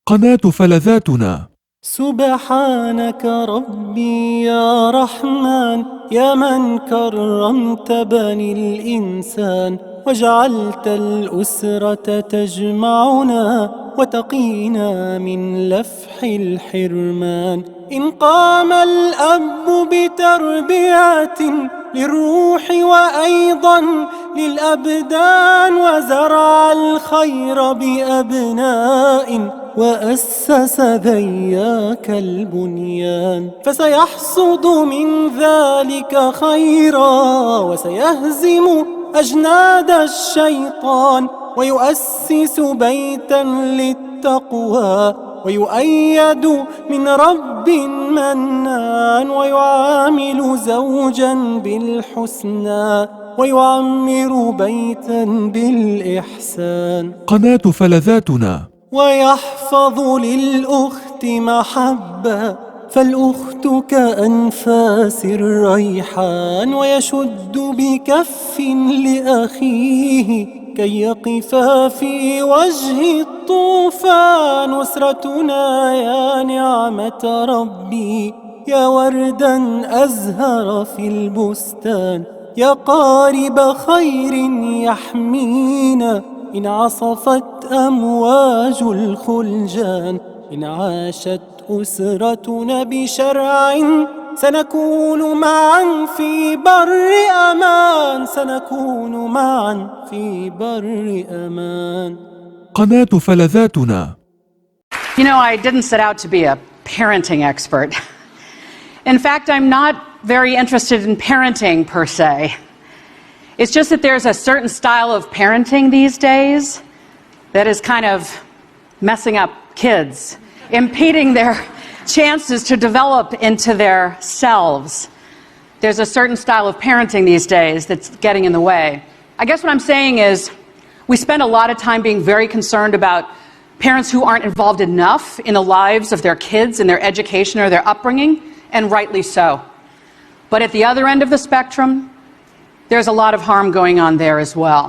قناة فلذاتنا. سبحانك ربي يا رحمن، يا من كرمت بني الإنسان، وجعلت الأسرة تجمعنا وتقينا من لفح الحرمان. إن قام الأب بتربية للروح وأيضا للأبدان، وزرع الخير بأبناء وأسس ذياك البنيان، فسيحصد من ذلك خيرا وسيهزم أجناد الشيطان، ويؤسس بيتا للتقوى ويؤيد من رب منان، ويعامل زوجا بالحسنى ويعمر بيتا بالإحسان. قناة فلذاتنا. ويحفظ للأخت محبة، فالأخت كأنفاس الريحان، ويشد بكف لأخيه كي يقفا في وجه الطوفان. أسرتنا يا نعمة ربي، يا وردا أزهر في البستان، يا قارب خير يحمينا إن عصفت أمواج الخلجان. إن عاشت أسرتنا بشرع سنكون معا في بر أمان، سنكون معا في بر أمان. قناة فلذاتنا. You know, I didn't set out to be a parenting expert. In fact, I'm not very interested in parenting per se. It's just that there's a certain style of parenting these days that is kind of messing up kids, impeding their chances to develop into their selves. There's a certain style of parenting these days that's getting in the way. I guess what I'm saying is we spend a lot of time being very concerned about parents who aren't involved enough in the lives of their kids and their education or their upbringing, and rightly so. But at the other end of the spectrum, there's a lot of harm going on there as well,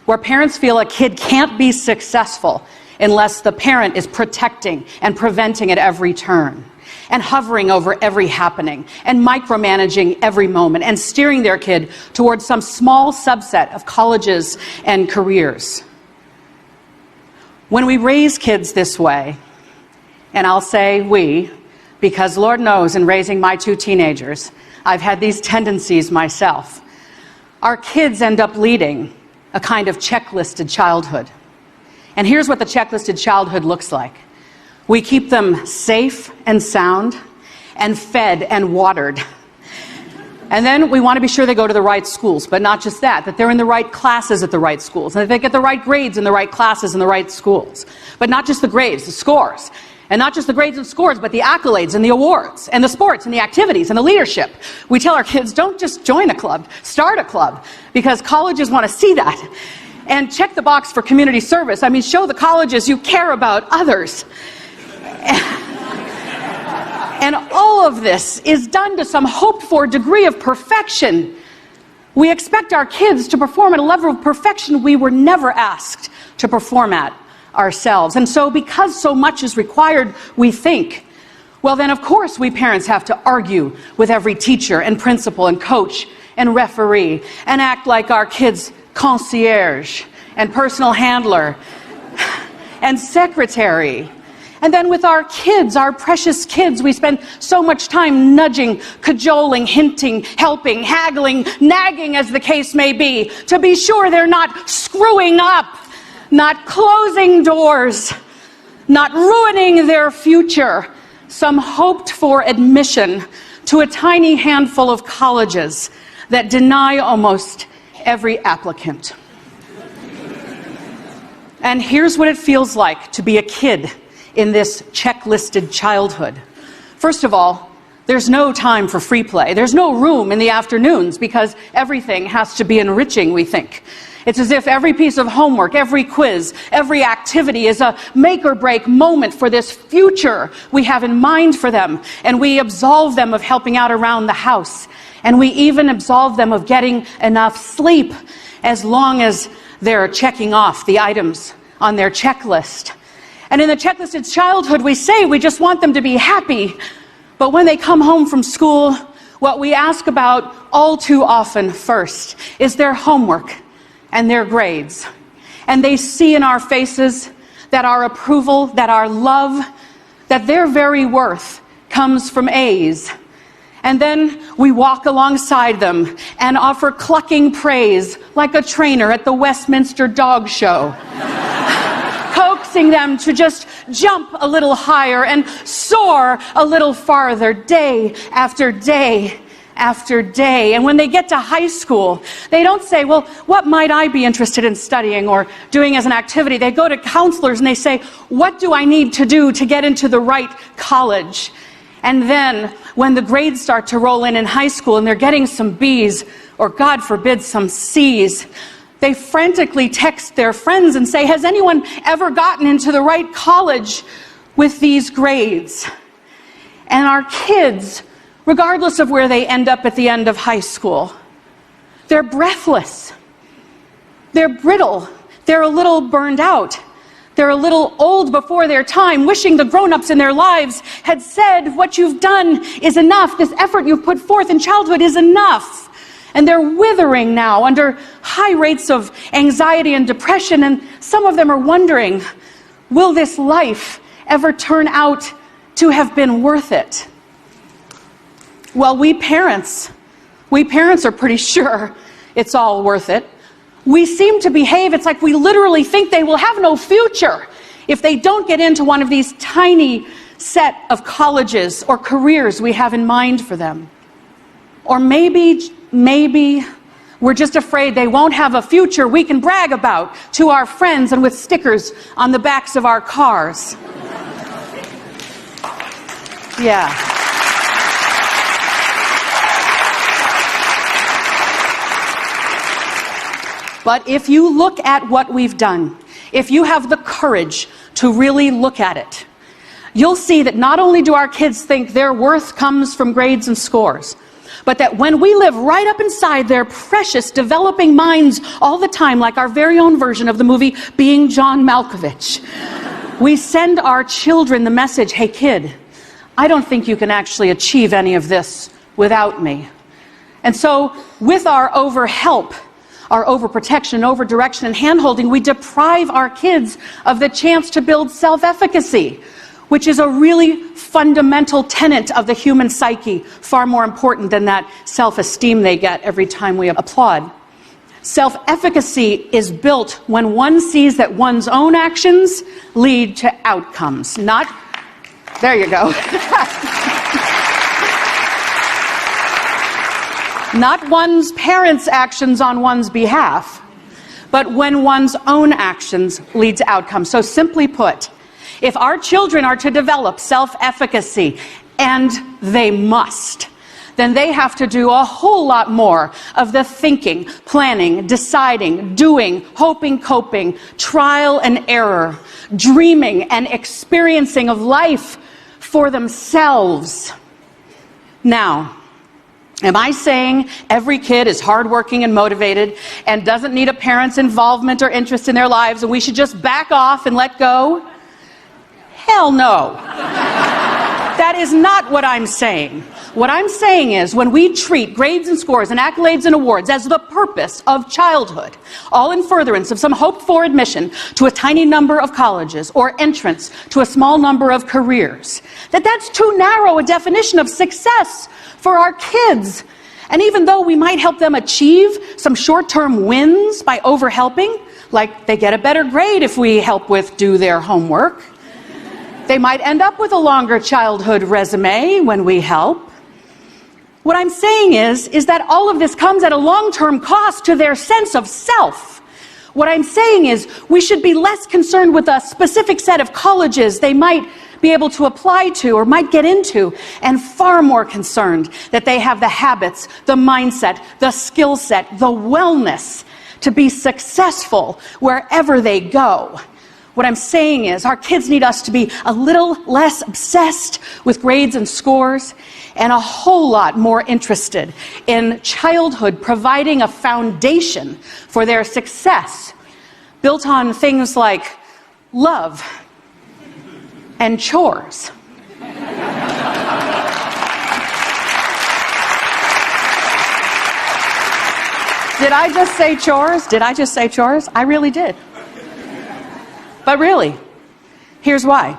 where parents feel a kid can't be successful unless the parent is protecting and preventing at every turn, and hovering over every happening, and micromanaging every moment, and steering their kid towards some small subset of colleges and careers. When we raise kids this way, and I'll say we, because Lord knows in raising my two teenagers, I've had these tendencies myself, our kids end up leading a kind of checklisted childhood. And here's what the checklisted childhood looks like. We keep them safe and sound and fed and watered. And then we want to be sure they go to the right schools, but not just that they're in the right classes at the right schools, and that they get the right grades in the right classes in the right schools. But not just the grades, the scores. And not just the grades and scores, but the accolades and the awards and the sports and the activities and the leadership. We tell our kids, don't just join a club, start a club, because colleges want to see that. And check the box for community service. I mean, show the colleges you care about others. And all of this is done to some hoped-for degree of perfection. We expect our kids to perform at a level of perfection we were never asked to perform at ourselves. And so because so much is required, we think, well then of course we parents have to argue with every teacher and principal and coach and referee and act like our kids' concierge and personal handler and secretary. And then with our kids, our precious kids, we spend so much time nudging, cajoling, hinting, helping, haggling, nagging as the case may be, to be sure they're not screwing up, not closing doors, not ruining their future, some hoped-for admission to a tiny handful of colleges that deny almost every applicant. And here's what it feels like to be a kid in this checklisted childhood. First of all, there's no time for free play. There's no room in the afternoons because everything has to be enriching, we think. It's as if every piece of homework, every quiz, every activity is a make or break moment for this future we have in mind for them. And we absolve them of helping out around the house. And we even absolve them of getting enough sleep as long as they're checking off the items on their checklist. And in the checklisted childhood, we say we just want them to be happy. But when they come home from school, what we ask about all too often first is their homework and their grades. And they see in our faces that our approval, that our love, that their very worth comes from A's. And then we walk alongside them and offer clucking praise like a trainer at the Westminster Dog Show. Coaxing them to just jump a little higher and soar a little farther day after day after day. And when they get to high school, they don't say, well, what might I be interested in studying or doing as an activity? They go to counselors and they say, what do I need to do to get into the right college? And then when the grades start to roll in high school and they're getting some B's, or God forbid, some C's, they frantically text their friends and say, has anyone ever gotten into the right college with these grades? And our kids, regardless of where they end up at the end of high school, they're breathless, they're brittle, they're a little burned out, they're a little old before their time, wishing the grown-ups in their lives had said, what you've done is enough, this effort you've put forth in childhood is enough. And they're withering now under high rates of anxiety and depression, and some of them are wondering, will this life ever turn out to have been worth it? Well, we parents are pretty sure it's all worth it. We seem to behave, it's like we literally think they will have no future if they don't get into one of these tiny set of colleges or careers we have in mind for them. Or maybe we're just afraid they won't have a future we can brag about to our friends and with stickers on the backs of our cars. Yeah. But if you look at what we've done, if you have the courage to really look at it, you'll see that not only do our kids think their worth comes from grades and scores, but that when we live right up inside their precious developing minds all the time, like our very own version of the movie Being John Malkovich, we send our children the message, hey kid, I don't think you can actually achieve any of this without me. And so with our overhelp, our overprotection, overdirection, and handholding, we deprive our kids of the chance to build self-efficacy, which is a really fundamental tenet of the human psyche, far more important than that self-esteem they get every time we applaud. Self-efficacy is built when one sees that one's own actions lead to outcomes, not... There you go. Not one's parents' actions on one's behalf, but when one's own actions lead to outcomes. So simply put, if our children are to develop self-efficacy, and they must, then they have to do a whole lot more of the thinking, planning, deciding, doing, hoping, coping, trial and error, dreaming and experiencing of life for themselves. Now, am I saying every kid is hardworking and motivated and doesn't need a parent's involvement or interest in their lives and we should just back off and let go? Hell no. That is not what I'm saying. What I'm saying is when we treat grades and scores and accolades and awards as the purpose of childhood, all in furtherance of some hoped-for admission to a tiny number of colleges or entrance to a small number of careers, that's too narrow a definition of success for our kids. And even though we might help them achieve some short-term wins by overhelping, like they get a better grade if we help with do their homework, they might end up with a longer childhood resume when we help. What I'm saying is that all of this comes at a long-term cost to their sense of self. What I'm saying is we should be less concerned with a specific set of colleges they might be able to apply to or might get into, and far more concerned that they have the habits, the mindset, the skill set, the wellness to be successful wherever they go. What I'm saying is our kids need us to be a little less obsessed with grades and scores and a whole lot more interested in childhood providing a foundation for their success built on things like love, and chores. Did I just say chores? Did I just say chores? I really did. But really, here's why.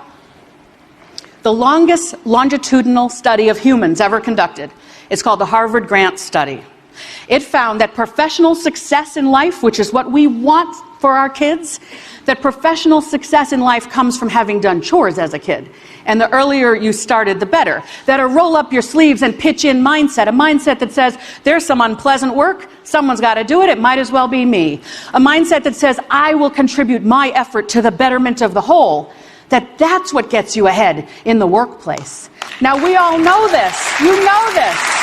The longest longitudinal study of humans ever conducted is called the Harvard Grant Study. It found that professional success in life, which is what we want for our kids, that professional success in life comes from having done chores as a kid. And the earlier you started, the better. That a roll up your sleeves and pitch in mindset, a mindset that says, there's some unpleasant work, someone's got to do it, it might as well be me. A mindset that says, I will contribute my effort to the betterment of the whole. That's what gets you ahead in the workplace. Now, we all know this. You know this.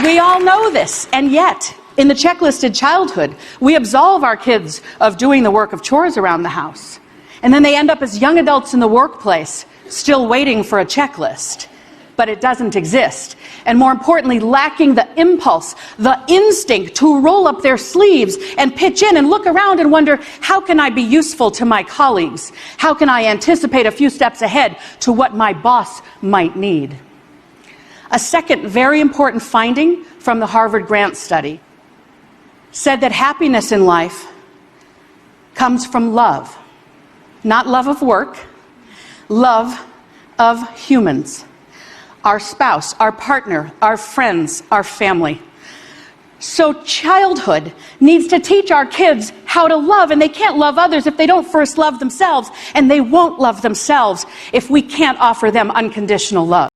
We all know this. And yet, in the checklisted childhood, we absolve our kids of doing the work of chores around the house. And then they end up as young adults in the workplace, still waiting for a checklist. But it doesn't exist. And more importantly, lacking the impulse, the instinct to roll up their sleeves and pitch in and look around and wonder, how can I be useful to my colleagues? How can I anticipate a few steps ahead to what my boss might need? A second very important finding from the Harvard Grant Study said that happiness in life comes from love. Not love of work, love of humans. Our spouse, our partner, our friends, our family. So childhood needs to teach our kids how to love, and they can't love others if they don't first love themselves, and they won't love themselves if we can't offer them unconditional love.